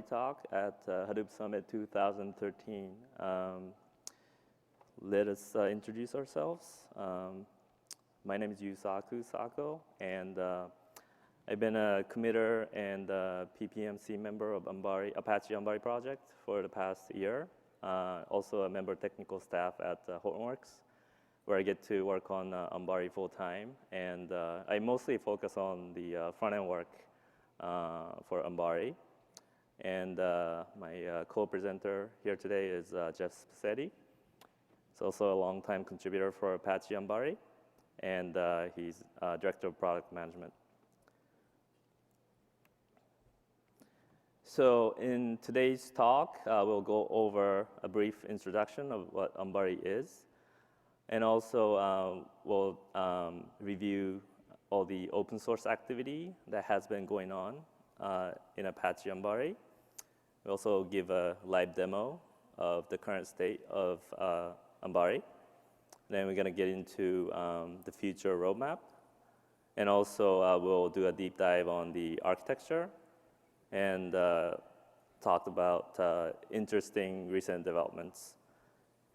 talk at Hadoop Summit 2013. Let us introduce ourselves. My name is Yusaku Sako, and I've been a committer and a PPMC member of Apache Ambari project for the past year. Also a member of technical staff at Hortonworks, where I get to work on Ambari full-time. And I mostly focus on the front-end work for Ambari. And my co-presenter here today is Jeff Spasetti. He's also a longtime contributor for Apache Ambari, and he's Director of Product Management. So in today's talk, we'll go over a brief introduction of what Ambari is, and also we'll review all the open source activity that has been going on in Apache Ambari. We'll also give a live demo of the current state of Ambari. Then we're going to get into the future roadmap, and also we'll do a deep dive on the architecture and talk about interesting recent developments.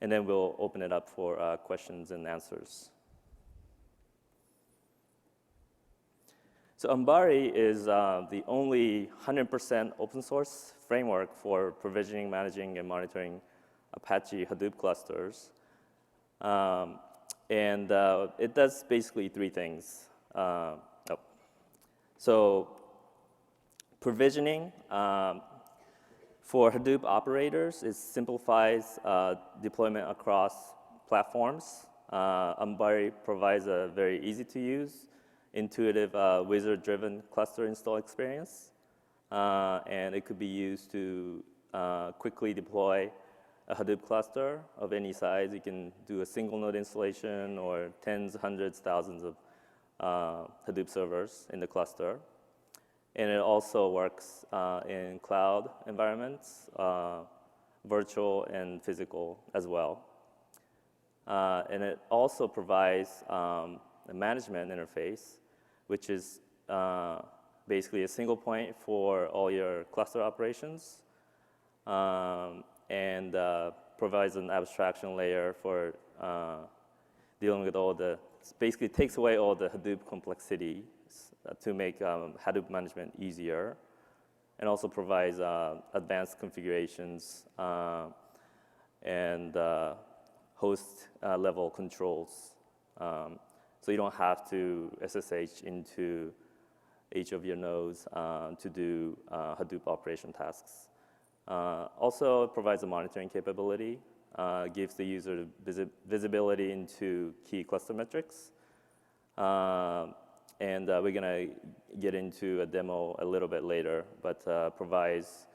And then we'll open it up for questions and answers. So Ambari is the only 100% open source framework for provisioning, managing, and monitoring Apache Hadoop clusters. It does basically three things. So provisioning for Hadoop operators, it simplifies deployment across platforms. Ambari provides a very easy to use, intuitive wizard-driven cluster install experience. And it could be used to quickly deploy a Hadoop cluster of any size. You can do a single node installation or tens, hundreds, thousands of Hadoop servers in the cluster. And it also works in cloud environments, virtual and physical as well. And it also provides a management interface, which is basically a single point for all your cluster operations, and provides an abstraction layer for dealing with all the, basically takes away all the Hadoop complexity to make Hadoop management easier, and also provides advanced configurations and host level controls. So you don't have to SSH into each of your nodes to do Hadoop operation tasks. Also, it provides a monitoring capability, gives the user visibility into key cluster metrics. And we're going to get into a demo a little bit later, but provides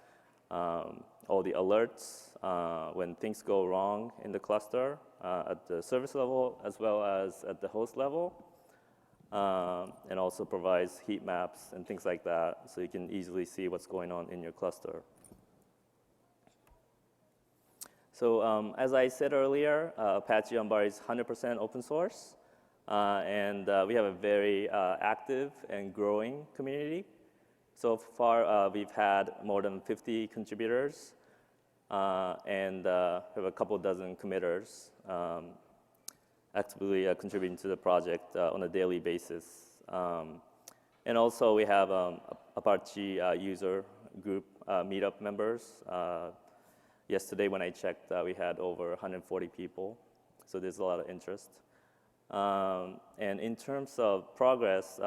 all the alerts when things go wrong in the cluster at the service level as well as at the host level. And also provides heat maps and things like that, so you can easily see what's going on in your cluster. So as I said earlier, Apache Ambari is 100% open source. And we have a very active and growing community. So far, we've had more than 50 contributors, and we have a couple dozen committers actively contributing to the project on a daily basis. And also, we have Apache user group meetup members. Yesterday, when I checked, we had over 140 people, so there's a lot of interest. And in terms of progress,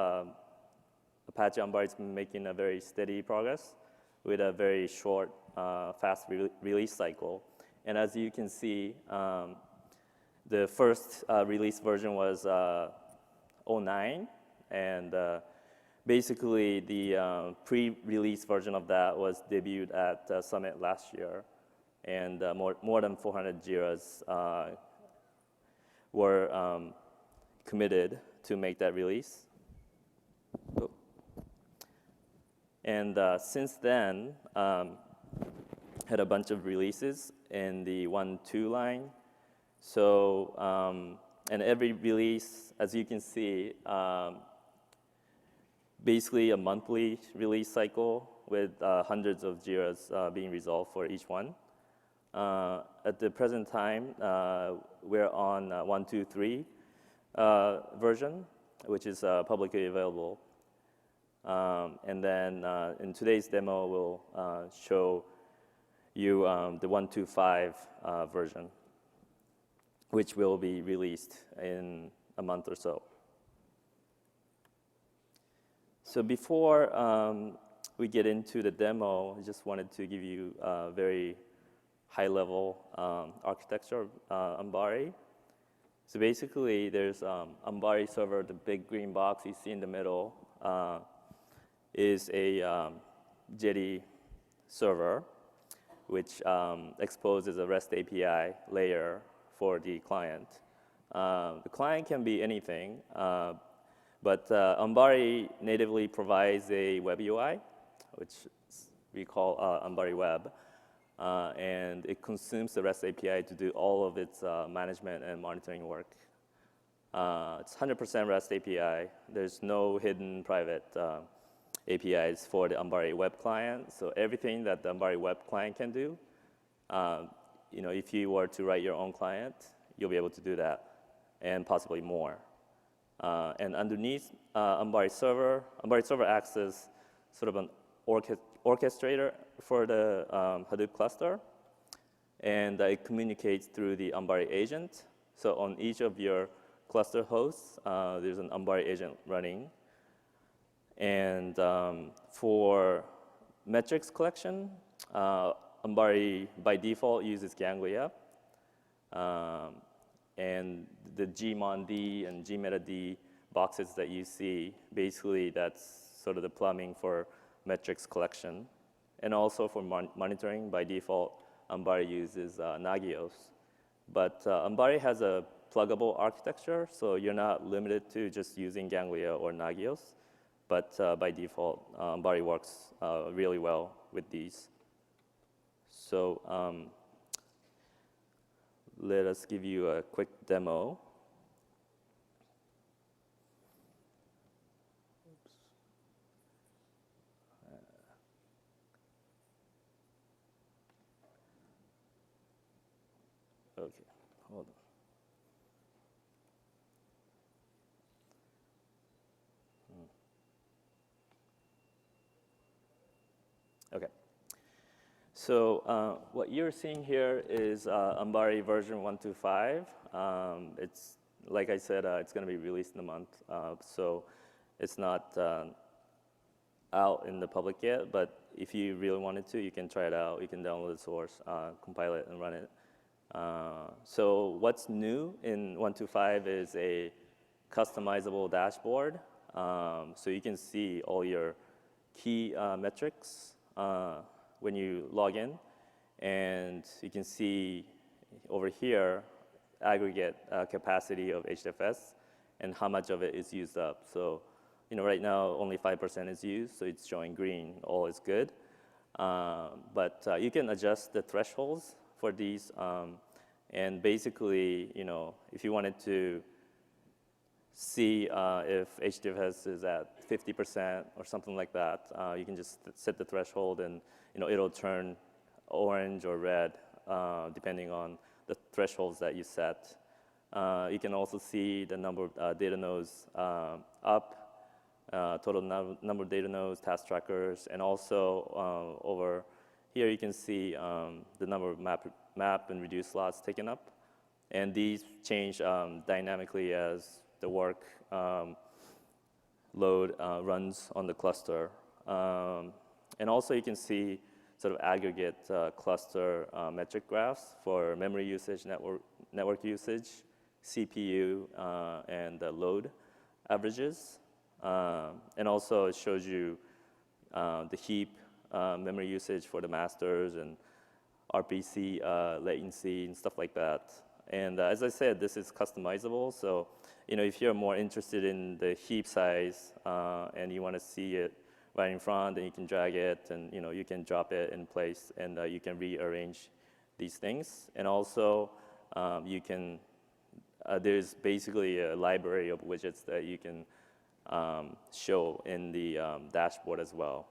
Apache Ambari has been making a very steady progress with a very short, fast release cycle. And as you can see, the first release version was 09, and basically the pre-release version of that was debuted at Summit last year, and more than 400 JIRAs were committed to make that release. And since then, had a bunch of releases in the 1.2 line. So, and every release, as you can see, basically a monthly release cycle with hundreds of JIRAs being resolved for each one. At the present time, we're on 1.2.3 version, which is publicly available. And then in today's demo, we'll show you the 1.2.5 version, which will be released in a month or so. So before we get into the demo, I just wanted to give you a very high-level architecture of Ambari. So basically, there's Ambari server, the big green box you see in the middle, is a Jetty server, which exposes a REST API layer for the client. The client can be anything, but Ambari natively provides a web UI, which we call Ambari Web, and it consumes the REST API to do all of its management and monitoring work. It's 100% REST API. There's no hidden private APIs for the Ambari web client. So everything that the Ambari web client can do, if you were to write your own client, you'll be able to do that, and possibly more. And underneath Ambari server acts as sort of an orchestrator for the Hadoop cluster, and it communicates through the Ambari agent. So on each of your cluster hosts, there's an Ambari agent running. And for metrics collection, Ambari by default uses Ganglia. And the gmon-d and gmeta-d boxes that you see, basically that's sort of the plumbing for metrics collection. And also for monitoring, by default, Ambari uses Nagios. But Ambari has a pluggable architecture, so you're not limited to just using Ganglia or Nagios. But by default, Ambari works really well with these. So let us give you a quick demo. Okay, hold on. Okay. So what you're seeing here is Ambari version 1.2.5. It's, like I said, it's going to be released in a month. So it's not out in the public yet, but if you really wanted to, you can try it out. You can download the source, compile it, and run it. So what's new in 1.2.5 is a customizable dashboard. So you can see all your key metrics when you log in, and you can see over here aggregate capacity of HDFS and how much of it is used up. So, right now only 5% is used, so it's showing green, all is good. But you can adjust the thresholds for these, and basically, if you wanted to see if HDFS is at 50% or something like that, you can just set the threshold, and it'll turn orange or red depending on the thresholds that you set. You can also see the number of data nodes up, total number of data nodes, task trackers, and also over here you can see the number of map and reduce slots taken up. And these change dynamically as the work load runs on the cluster. And also you can see sort of aggregate cluster metric graphs for memory usage, network usage, CPU, and load averages. And also it shows you the heap memory usage for the masters and RPC latency and stuff like that. And as I said, this is customizable. So, if you're more interested in the heap size and you want to see it right in front, then you can drag it, and you can drop it in place, and you can rearrange these things. And also, you can there's basically a library of widgets that you can show in the dashboard as well.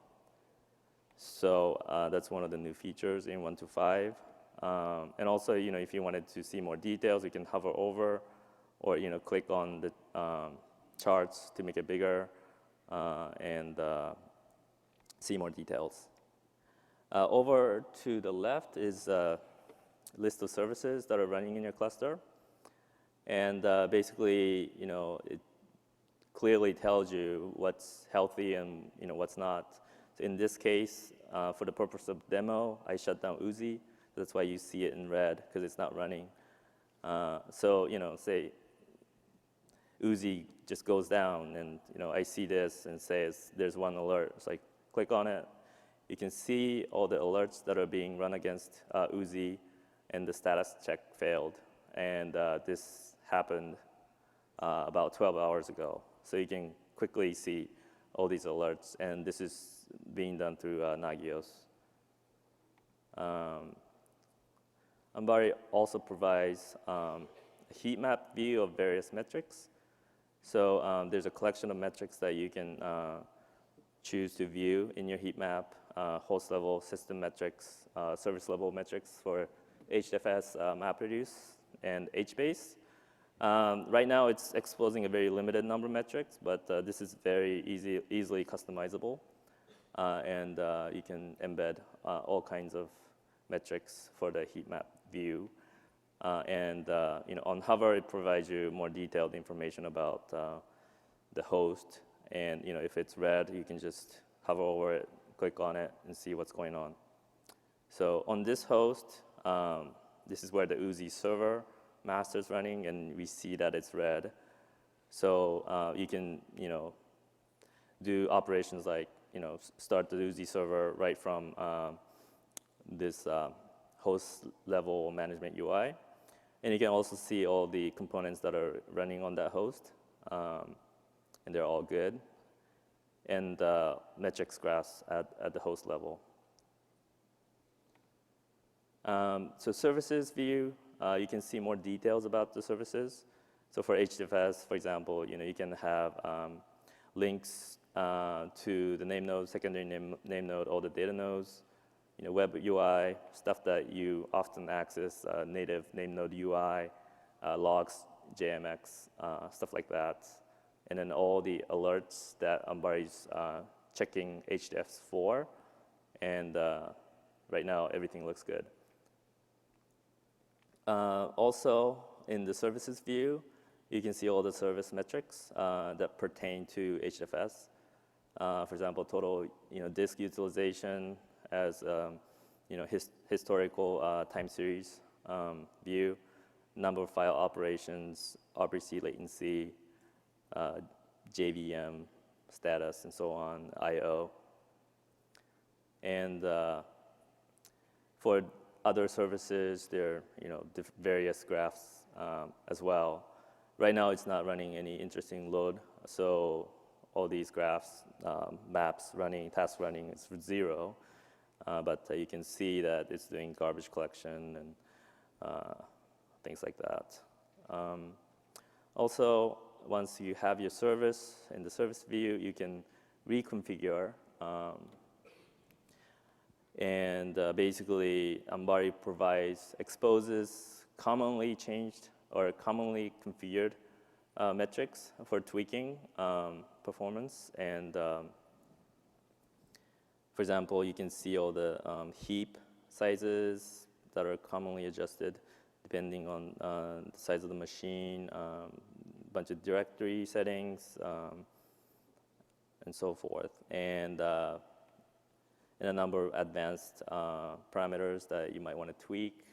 So that's one of the new features in 1.2.5. And also, if you wanted to see more details, you can hover over or, click on the charts to make it bigger and see more details. Over to the left is a list of services that are running in your cluster. And basically, it clearly tells you what's healthy and what's not. So in this case, for the purpose of demo, I shut down Uzi. That's why you see it in red, because it's not running. So say Uzi just goes down, and I see this and says there's one alert. So I click on it. You can see all the alerts that are being run against Uzi, and the status check failed. And this happened about 12 hours ago. So you can quickly see all these alerts, and this is being done through Nagios. Ambari also provides a heat map view of various metrics. So there's a collection of metrics that you can choose to view in your heat map, host level, system metrics, service level metrics for HDFS, MapReduce, and HBase. Right now, it's exposing a very limited number of metrics, but this is very easily customizable. And you can embed all kinds of metrics for the heat map view. On hover, it provides you more detailed information about the host. And if it's red, you can just hover over it, click on it, and see what's going on. So on this host, this is where the Uzi server master is running, and we see that it's red. So you can do operations like start the Uzi server right from this host level management UI. And you can also see all the components that are running on that host, and they're all good. And metrics graphs at the host level. So services view, you can see more details about the services. So for HDFS, for example, you can have links to the name node, secondary name node, all the data nodes, web UI, stuff that you often access, native name node UI, logs, JMX, stuff like that. And then all the alerts that Ambari's checking HDFs for. And right now, everything looks good. Also, in the services view, you can see all the service metrics that pertain to HDFS. For example, total disk utilization as historical time series view, number of file operations, RPC latency, JVM status, and so on, I/O. And for other services, there are various graphs as well. Right now, it's not running any interesting load, so all these graphs, maps running, tasks running, is 0. But you can see that it's doing garbage collection and things like that. Also, once you have your service in the service view, you can reconfigure. Basically, Ambari exposes commonly changed or commonly configured metrics for tweaking performance. And for example, you can see all the heap sizes that are commonly adjusted depending on the size of the machine, bunch of directory settings, and so forth. And a number of advanced parameters that you might want to tweak.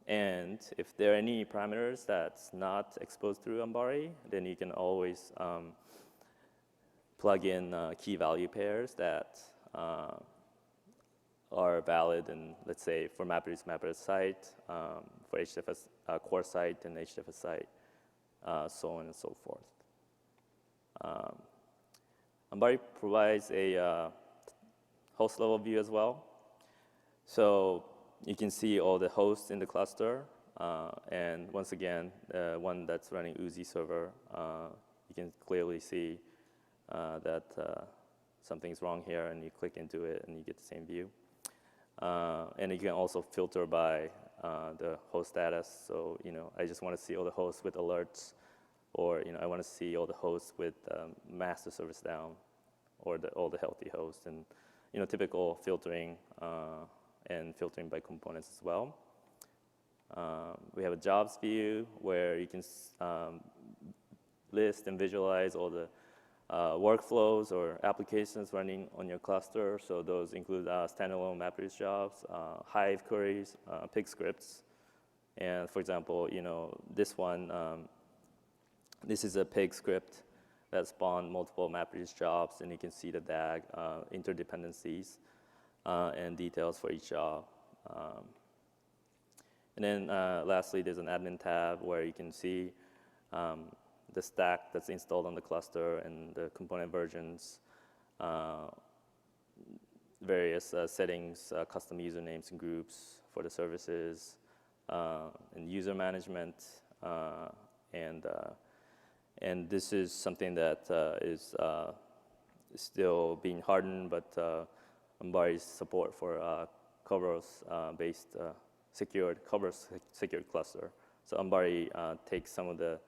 And if there are any parameters that's not exposed through Ambari, then you can always plug in key value pairs that are valid in, let's say, for MapReduce site, for HDFS core site and HDFS site, so on and so forth. Ambari provides a host level view as well. So you can see all the hosts in the cluster. And once again, the one that's running Uzi server, you can clearly see that something's wrong here, and you click into it, and you get the same view. And you can also filter by the host status. So, I just want to see all the hosts with alerts, or, I want to see all the hosts with master service down, or all the healthy hosts, and, typical filtering and filtering by components as well. We have a jobs view where you can list and visualize all the workflows or applications running on your cluster. So those include standalone MapReduce jobs, Hive queries, pig scripts. And for example, this one, this is a pig script that spawned multiple MapReduce jobs, and you can see the DAG interdependencies and details for each job. And then lastly, there's an admin tab where you can see the stack that's installed on the cluster and the component versions, various settings, custom usernames and groups for the services, and user management. And this is something that is still being hardened, but Ambari's support for Kerberos-based secured cluster. So Ambari takes some of the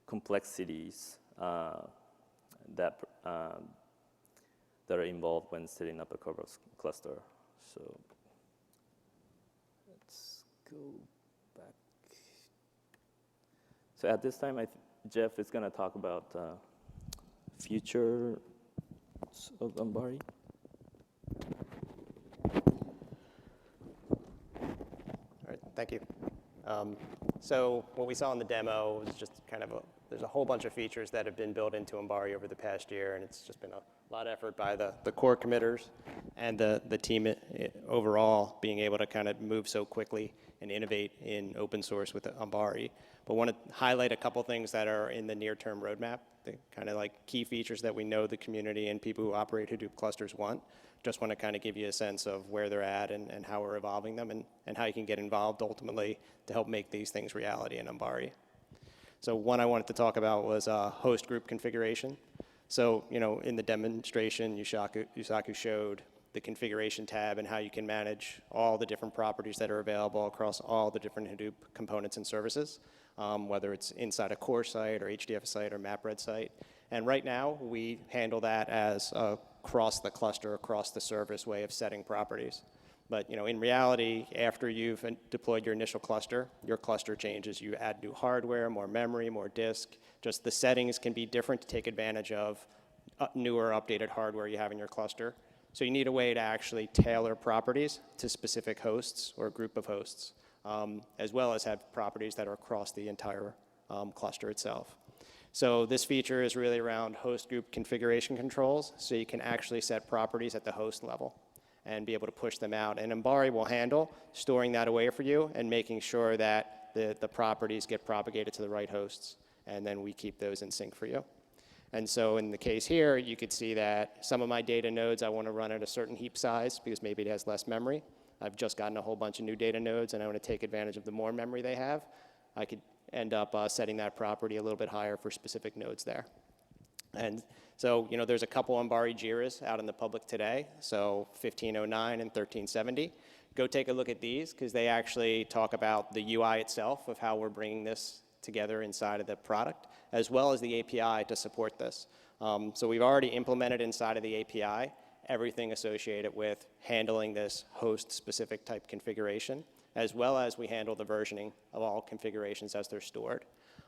complexities that are involved when setting up a Kerberos cluster. So let's go back. So at this time, Jeff is going to talk about future of Ambari. All right, thank you. So what we saw in the demo was just kind of there's a whole bunch of features that have been built into Ambari over the past year, and it's just been a lot of effort by the core committers and the team overall being able to kind of move so quickly and innovate in open source with Ambari. But I want to highlight a couple things that are in the near-term roadmap, the kind of like key features that we know the community and people who operate Hadoop clusters want. Just want to kind of give you a sense of where they're at and how we're evolving them and how you can get involved ultimately to help make these things reality in Ambari. So one I wanted to talk about was host group configuration. So, in the demonstration, Yusaku showed the configuration tab and how you can manage all the different properties that are available across all the different Hadoop components and services, whether it's inside a core site or HDFS site or MapRed site. And right now, we handle that as across the cluster, across the service way of setting properties. But in reality, after you've deployed your initial cluster, your cluster changes. You add new hardware, more memory, more disk. Just the settings can be different to take advantage of newer, updated hardware you have in your cluster. So you need a way to actually tailor properties to specific hosts or group of hosts, as well as have properties that are across the entire cluster itself. So this feature is really around host group configuration controls, so you can actually set properties at the host level and be able to push them out. And Ambari will handle storing that away for you and making sure that the properties get propagated to the right hosts, and then we keep those in sync for you. And so in the case here, you could see that some of my data nodes I want to run at a certain heap size because maybe it has less memory. I've just gotten a whole bunch of new data nodes, and I want to take advantage of the more memory they have. I could end up setting that property a little bit higher for specific nodes there. And so, there's a couple Ambari JIRAs out in the public today, so 1509 and 1370. Go take a look at these, because they actually talk about the UI itself of how we're bringing this together inside of the product, as well as the API to support this. So we've already implemented inside of the API everything associated with handling this host-specific type configuration, as well as we handle the versioning of all configurations as they're stored.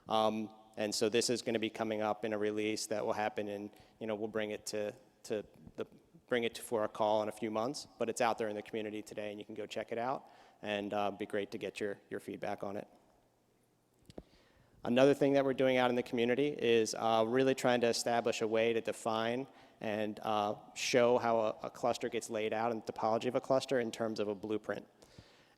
And so this is going to be coming up in a release that will happen in, we'll bring it for a call in a few months, but it's out there in the community today, and you can go check it out, and it'd be great to get your feedback on it. Another thing that we're doing out in the community is really trying to establish a way to define and show how a cluster gets laid out and the topology of a cluster in terms of a blueprint.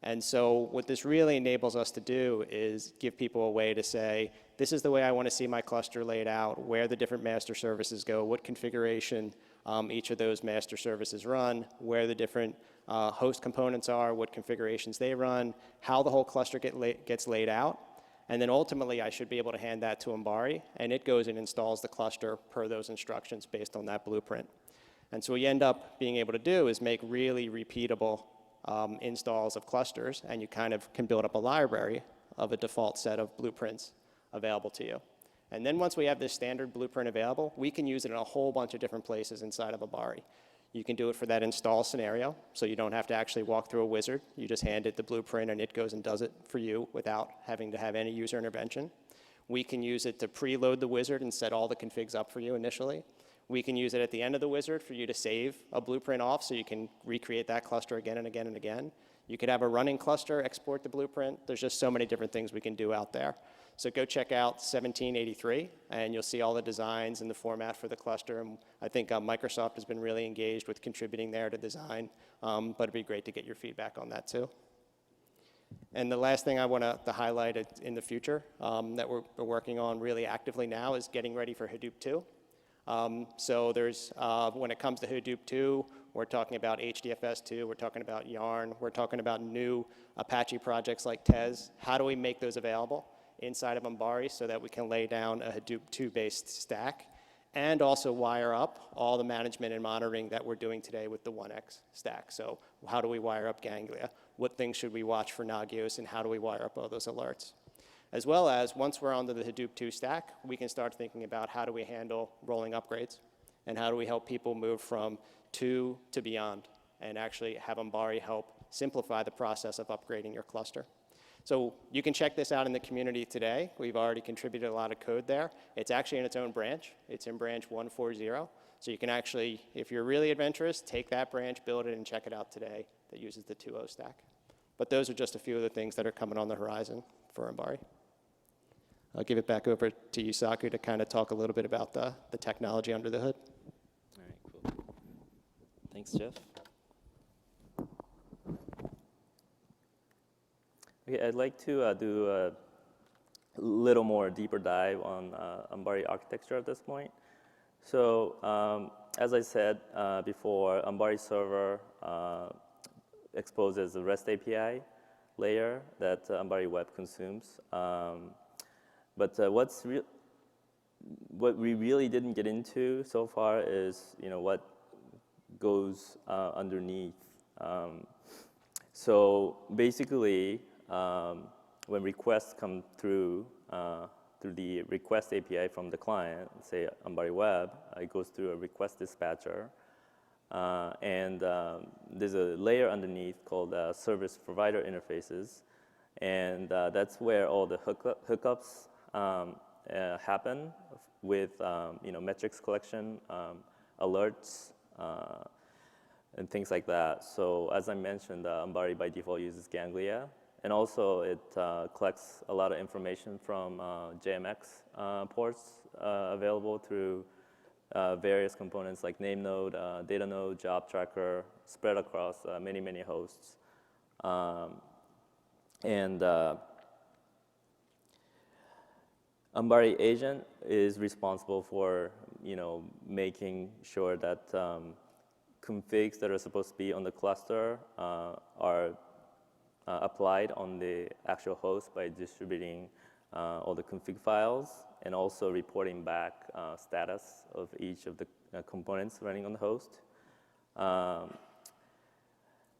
And so what this really enables us to do is give people a way to say, this is the way I want to see my cluster laid out, where the different master services go, what configuration each of those master services run, where the different host components are, what configurations they run, how the whole cluster gets laid out. And then ultimately, I should be able to hand that to Ambari, and it goes and installs the cluster per those instructions based on that blueprint. And so what you end up being able to do is make really repeatable installs of clusters, and you kind of can build up a library of a default set of blueprints available to you. And then once we have this standard blueprint available, we can use it in a whole bunch of different places inside of Ambari. You can do it for that install scenario, so you don't have to actually walk through a wizard. You just hand it the blueprint, and it goes and does it for you without having to have any user intervention. We can use it to preload the wizard and set all the configs up for you initially. We can use it at the end of the wizard for you to save a blueprint off so you can recreate that cluster again and again and again. You could have a running cluster, export the blueprint. There's just so many different things we can do out there. So go check out 1783, and you'll see all the designs and the format for the cluster. And I think Microsoft has been really engaged with contributing there to design, but it'd be great to get your feedback on that too. And the last thing I want to highlight in the future that we're working on really actively now is getting ready for Hadoop 2. So there's, when it comes to Hadoop 2, we're talking about HDFS 2, we're talking about Yarn, we're talking about new Apache projects like Tez. How do we make those available inside of Ambari so that we can lay down a Hadoop 2-based stack and also wire up all the management and monitoring that we're doing today with the 1X stack? So how do we wire up Ganglia? What things should we watch for Nagios, and how do we wire up all those alerts? As well as, once we're onto the Hadoop 2 stack, we can start thinking about how do we handle rolling upgrades, and how do we help people move from 2 to beyond, and actually have Ambari help simplify the process of upgrading your cluster. So you can check this out in the community today. We've already contributed a lot of code there. It's actually in its own branch. It's in branch 140. So you can actually, if you're really adventurous, take that branch, build it, and check it out today that uses the 2.0 stack. But those are just a few of the things that are coming on the horizon for Ambari. I'll give it back over to Yusaku to kind of talk a little bit about the technology under the hood. All right, cool. Thanks, Jeff. Okay, I'd like to do a little more deeper dive on Ambari architecture at this point. So as I said before, Ambari server exposes the REST API layer that Ambari web consumes. But what we really didn't get into so far is, what goes underneath. So basically, when requests come through the request API from the client, say Ambari Web, it goes through a request dispatcher. And there's a layer underneath called service provider interfaces. And that's where all the hookups happen with metrics collection, alerts, and things like that. So as I mentioned, Ambari by default uses Ganglia. And also it collects a lot of information from JMX ports available through various components like name node, data node, job tracker, spread across many, many hosts. And Ambari agent is responsible for, making sure that configs that are supposed to be on the cluster are applied on the actual host by distributing all the config files, and also reporting back status of each of the components running on the host.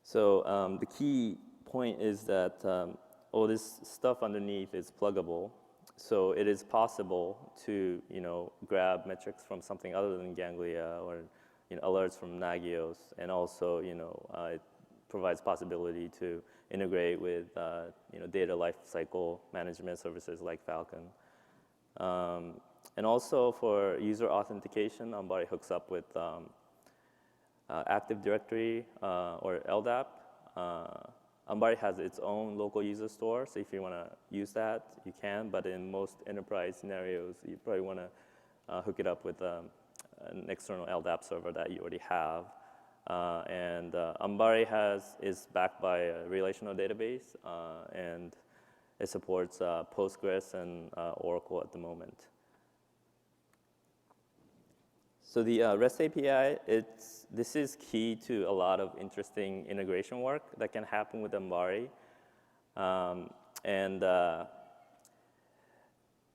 So the key point is that all this stuff underneath is pluggable. So it is possible to, grab metrics from something other than Ganglia, or alerts from Nagios, and also, it provides possibility to integrate with, data lifecycle management services like Falcon. And also for user authentication, Ambari hooks up with Active Directory or LDAP. Ambari has its own local user store, so if you want to use that, you can, but in most enterprise scenarios, you probably want to hook it up with an external LDAP server that you already have. And Ambari is backed by a relational database, and it supports Postgres and Oracle at the moment. So the REST API, this is key to a lot of interesting integration work that can happen with Ambari. And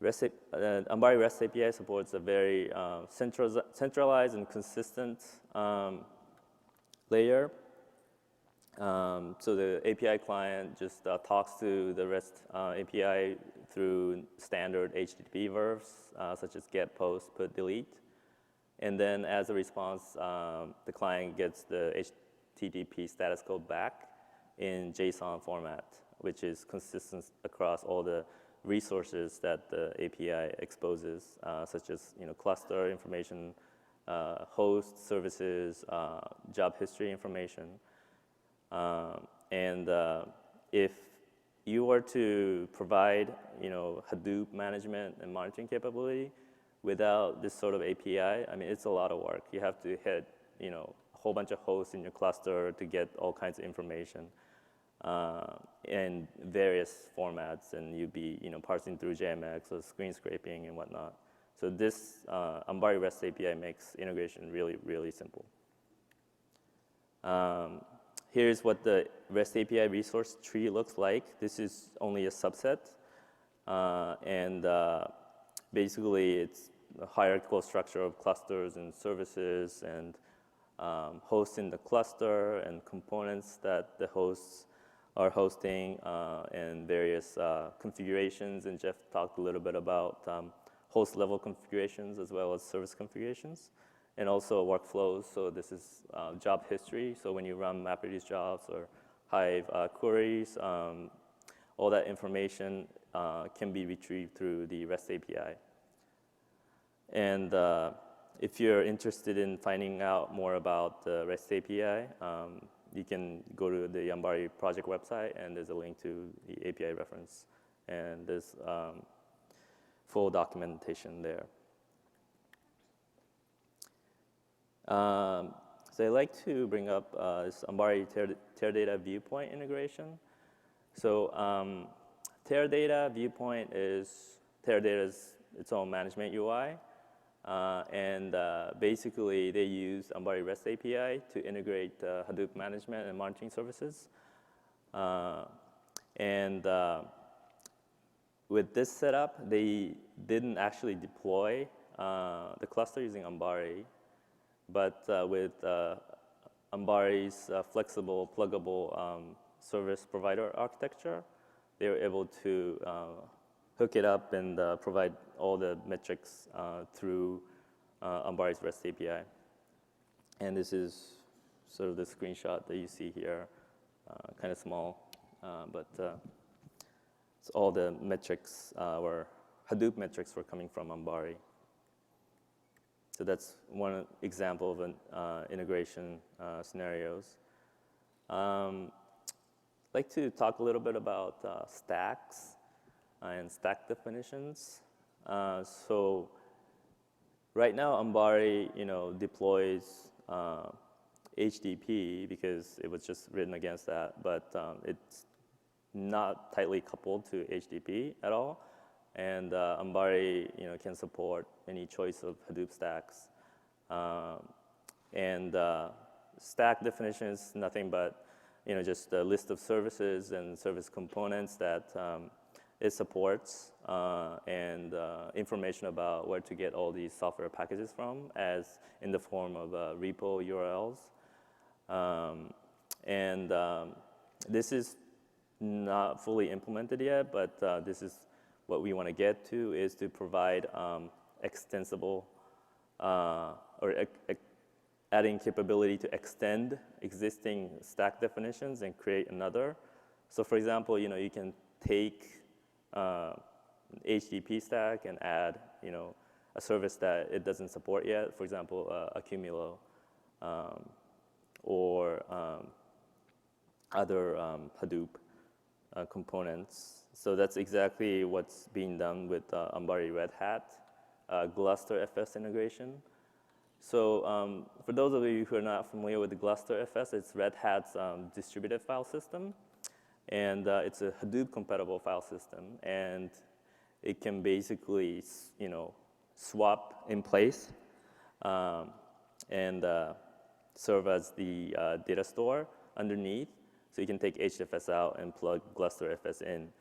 Ambari REST API supports a very centralized and consistent layer. So the API client just talks to the REST API through standard HTTP verbs, such as get, post, put, delete. And then as a response, the client gets the HTTP status code back in JSON format, which is consistent across all the resources that the API exposes, such as cluster information, host services, job history information. If you were to provide Hadoop management and monitoring capability without this sort of API, I mean, it's a lot of work. You have to hit a whole bunch of hosts in your cluster to get all kinds of information in various formats, and you'd be parsing through JMX or screen scraping and whatnot. So this Ambari REST API makes integration really, really simple. Here's what the REST API resource tree looks like. This is only a subset, basically it's a hierarchical structure of clusters and services and hosts in the cluster and components that the hosts are hosting and various configurations. And Jeff talked a little bit about host level configurations as well as service configurations, and also workflows. So this is job history. So when you run MapReduce jobs or Hive queries, all that information can be retrieved through the REST API. And if you're interested in finding out more about the REST API, you can go to the Ambari project website, and there's a link to the API reference, and there's full documentation there. So I like to bring up this Ambari Teradata viewpoint integration. So Teradata viewpoint is Teradata's its own management UI. Basically, they use Ambari REST API to integrate Hadoop management and monitoring services. With this setup, they didn't actually deploy the cluster using Ambari, but with Ambari's flexible, pluggable service provider architecture, they were able to hook it up and provide all the metrics through Ambari's REST API. And this is sort of the screenshot that you see here, kind of small, but it's all the metrics or Hadoop metrics were coming from Ambari. So that's one example of an integration scenarios. I'd like to talk a little bit about stacks and stack definitions. So right now, Ambari, deploys HDP because it was just written against that, but it's not tightly coupled to HDP at all. And Ambari, can support any choice of Hadoop stacks. Stack definition is nothing but, just a list of services and service components that it supports, and information about where to get all these software packages from, as in the form of repo URLs. This is not fully implemented yet, but this is what we want to get to, is to provide extensible adding capability to extend existing stack definitions and create another. So for example, you can take HTTP stack and add, a service that it doesn't support yet, for example, Accumulo, or other Hadoop components. So that's exactly what's being done with Ambari Red Hat Gluster FS integration. So for those of you who are not familiar with the Gluster FS, it's Red Hat's distributed file system. And it's a Hadoop compatible file system. And it can basically, swap in place and serve as the data store underneath. So you can take HFS out and plug Gluster FS in.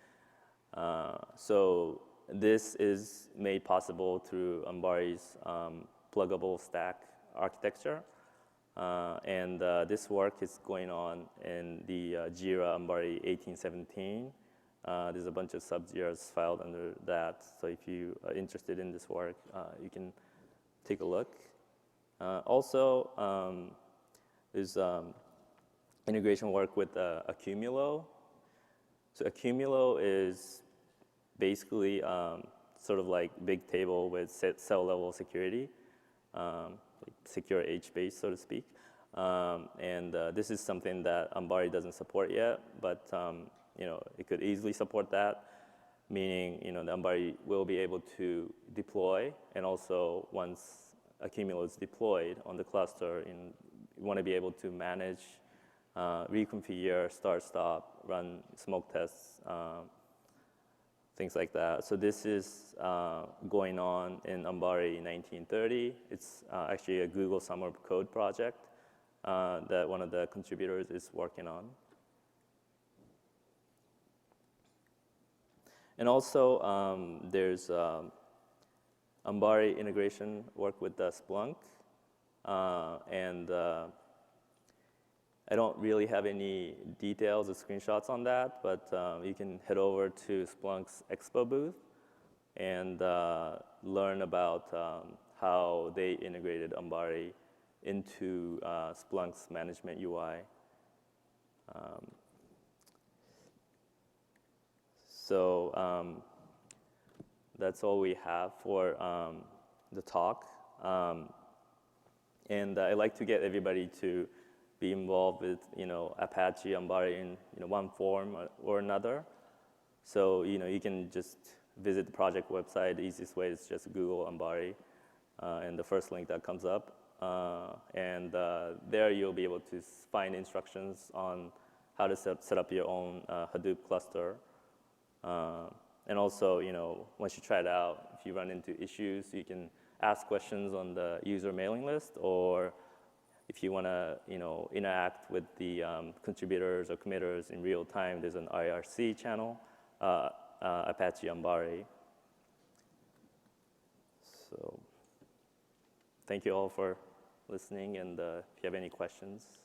So this is made possible through Ambari's pluggable stack architecture. And this work is going on in the JIRA Ambari 1817. There's a bunch of sub-JIRAs filed under that. So if you are interested in this work, you can take a look. Also, there's integration work with Accumulo. So Accumulo is basically sort of like big table with cell level security, like secure HBase, so to speak. And this is something that Ambari doesn't support yet, but it could easily support that, meaning the Ambari will be able to deploy, and also once Accumulo is deployed on the cluster, you want to be able to manage, reconfigure, start, stop, run smoke tests, things like that. So this is going on in Ambari 1930. It's actually a Google Summer Code project that one of the contributors is working on. And also, there's Ambari integration work with Splunk. And I don't really have any details or screenshots on that, but you can head over to Splunk's Expo booth and learn about how they integrated Ambari into Splunk's management UI. So that's all we have for the talk. And I'd like to get everybody to be involved with Apache Ambari in one form or another. So you can just visit the project website. The easiest way is just Google Ambari and the first link that comes up. And there you'll be able to find instructions on how to set up your own Hadoop cluster. And also, once you try it out, if you run into issues, you can ask questions on the user mailing list, or if you want to, interact with the contributors or committers in real time, there's an IRC channel, Apache Ambari. So, thank you all for listening, and if you have any questions.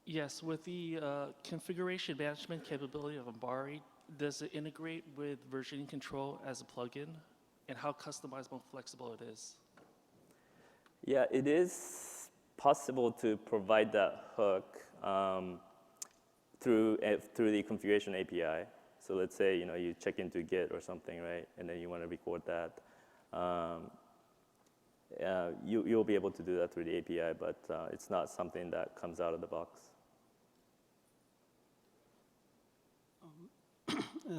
Yes, with the configuration management capability of Ambari, does it integrate with versioning control as a plugin? And how customizable and flexible it is? Yeah, it is possible to provide that hook through the configuration API. So let's say you check into Git or something, right? And then you want to record that. You'll be able to do that through the API, but it's not something that comes out of the box.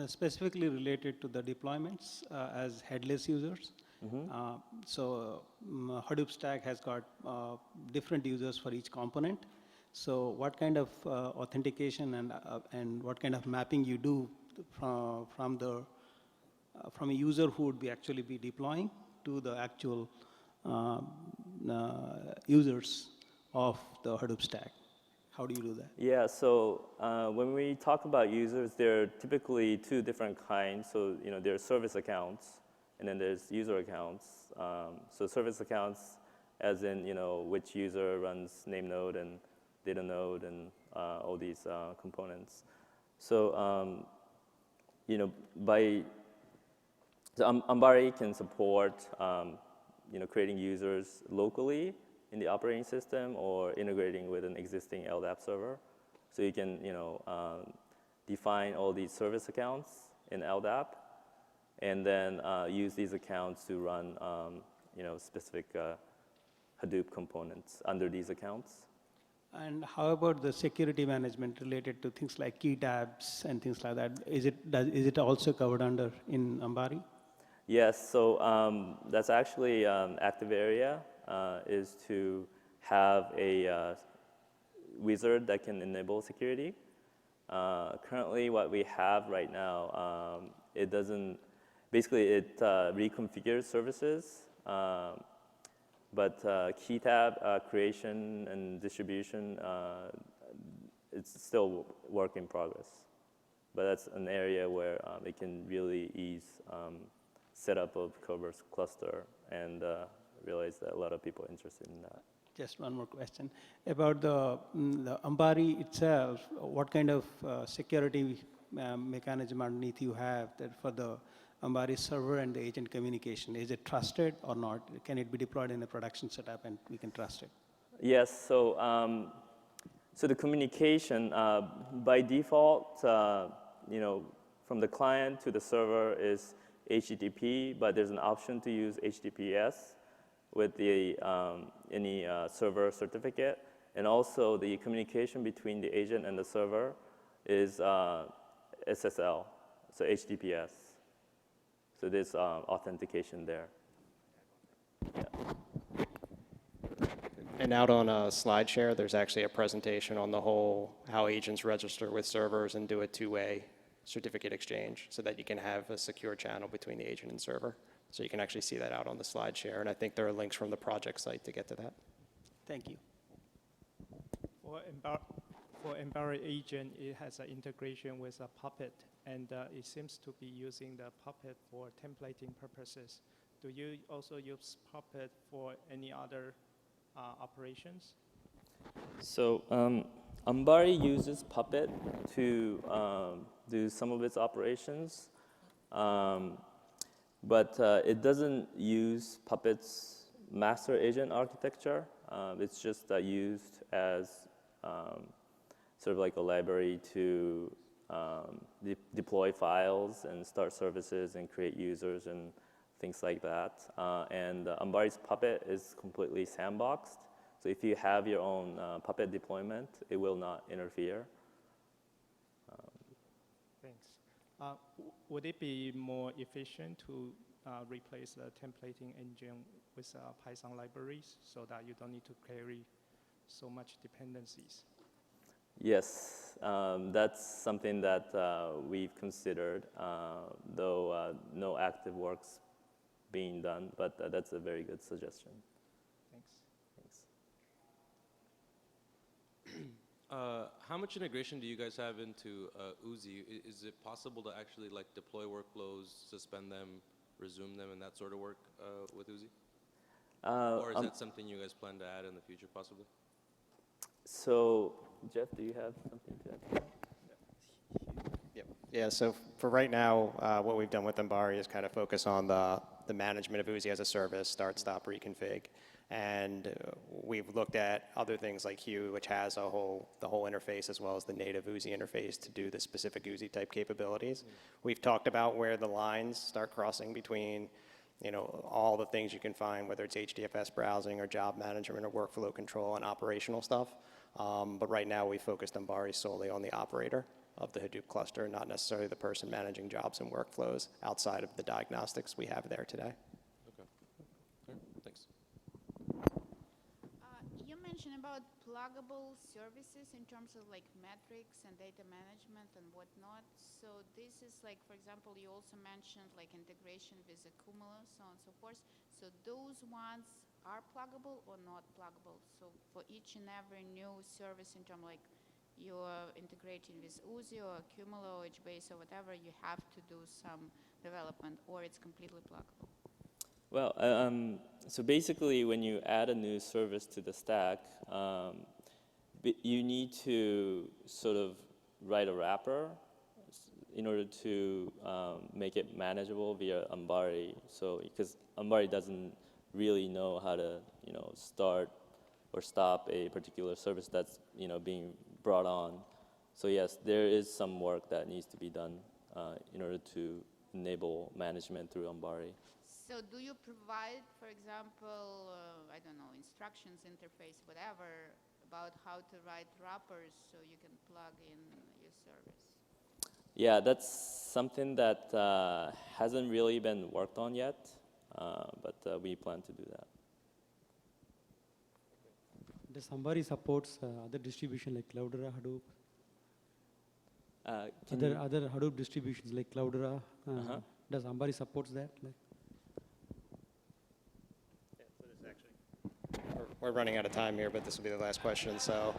Specifically related to the deployments as headless users. Mm-hmm. So Hadoop stack has got different users for each component. So what kind of authentication and what kind of mapping you do from a user who would actually be deploying to the actual users of the Hadoop stack? How do you do that? Yeah, so when we talk about users, there are typically two different kinds. So there are service accounts, and then there's user accounts. So service accounts, as in which user runs name node and data node and all these components. So Ambari can support creating users locally in the operating system or integrating with an existing LDAP server. So you can define all these service accounts in LDAP, and then use these accounts to run specific Hadoop components under these accounts. And how about the security management related to things like key tabs and things like that? Is it also covered under in Ambari? Yes, so that's actually active area is to have a wizard that can enable security. Currently, what we have right now, it doesn't. Basically, it reconfigures services, but key tab creation and distribution, it's still work in progress. but that's an area where it can really ease setup of Kerberos cluster, and realize that a lot of people are interested in that. Just one more question about the Ambari itself. What kind of security mechanism underneath you have that for the Ambari server and the agent communication? Is it trusted or not? Can it be deployed in a production setup and we can trust it? Yes, so so the communication by default, from the client to the server is HTTP, but there's an option to use HTTPS with the any server certificate, and also the communication between the agent and the server is SSL, so HTTPS. So there's authentication there. Yeah. And out on SlideShare, there's actually a presentation on the whole, how agents register with servers and do a two-way certificate exchange so that you can have a secure channel between the agent and server. So you can actually see that out on the SlideShare. And I think there are links from the project site to get to that. Thank you. For Ambari agent, it has an integration with a Puppet, and it seems to be using the Puppet for templating purposes. Do you also use Puppet for any other operations? So Ambari uses Puppet to do some of its operations, but it doesn't use Puppet's master agent architecture. It's just used as sort of like a library to deploy files and start services and create users and things like that. And Ambari's Puppet is completely sandboxed. So if you have your own Puppet deployment, it will not interfere. Thanks. Would it be more efficient to replace the templating engine with Python libraries so that you don't need to carry so much dependencies? Yes, that's something that we've considered, though no active work's being done, but that's a very good suggestion. Thanks. How much integration do you guys have into Uzi? Is it possible to actually like deploy workflows, suspend them, resume them, and that sort of work with Uzi? Or is that something you guys plan to add in the future, possibly? So, Jeff, do you have something to add? Yeah, so for right now, what we've done with Ambari is kind of focus on the management of Uzi as a service, start, stop, reconfig. And we've looked at other things like Hue, which has the whole interface as well as the native Uzi interface to do the specific Uzi type capabilities. We've talked about where the lines start crossing between all the things you can find, whether it's HDFS browsing or job management or workflow control and operational stuff. But right now we focused Ambari solely on the operator of the Hadoop cluster, not necessarily the person managing jobs and workflows outside of the diagnostics we have there today. Okay. All right. Thanks. You mentioned about pluggable services in terms of like metrics and data management and whatnot. So this is like, for example, you also mentioned like integration with a Cumulo, so on and so forth. So those ones are pluggable or not pluggable? So for each and every new service in terms of like you're integrating with Uzi or Cumulo or HBase or whatever, you have to do some development, or it's completely pluggable? Well, so basically when you add a new service to the stack, you need to sort of write a wrapper in order to make it manageable via Ambari. So, because Ambari doesn't really know how to, start or stop a particular service that's, being brought on. So yes, there is some work that needs to be done in order to enable management through Ambari. So do you provide, for example, I don't know, instructions, interface, whatever, about how to write wrappers so you can plug in your service? Yeah, that's something that hasn't really been worked on yet, but we plan to do that. Does Ambari supports other distribution like Cloudera, Hadoop? Other Hadoop distributions like Cloudera? Does Ambari supports that? we're running out of time here, but this will be the last question. So,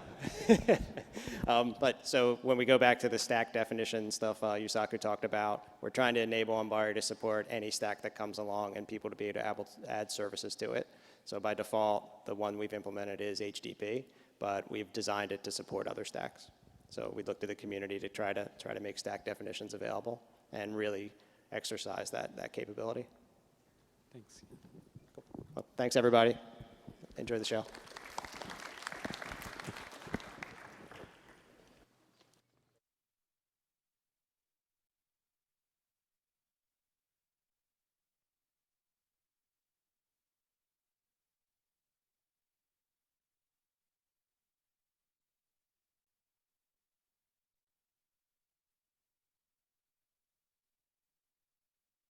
so when we go back to the stack definition stuff Yusaku talked about, we're trying to enable Ambari to support any stack that comes along and people to be able to add services to it. So by default, the one we've implemented is HDP, but we've designed it to support other stacks. So we looked at the community to try to make stack definitions available and really exercise that capability. Thanks. Well, thanks everybody. Enjoy the show.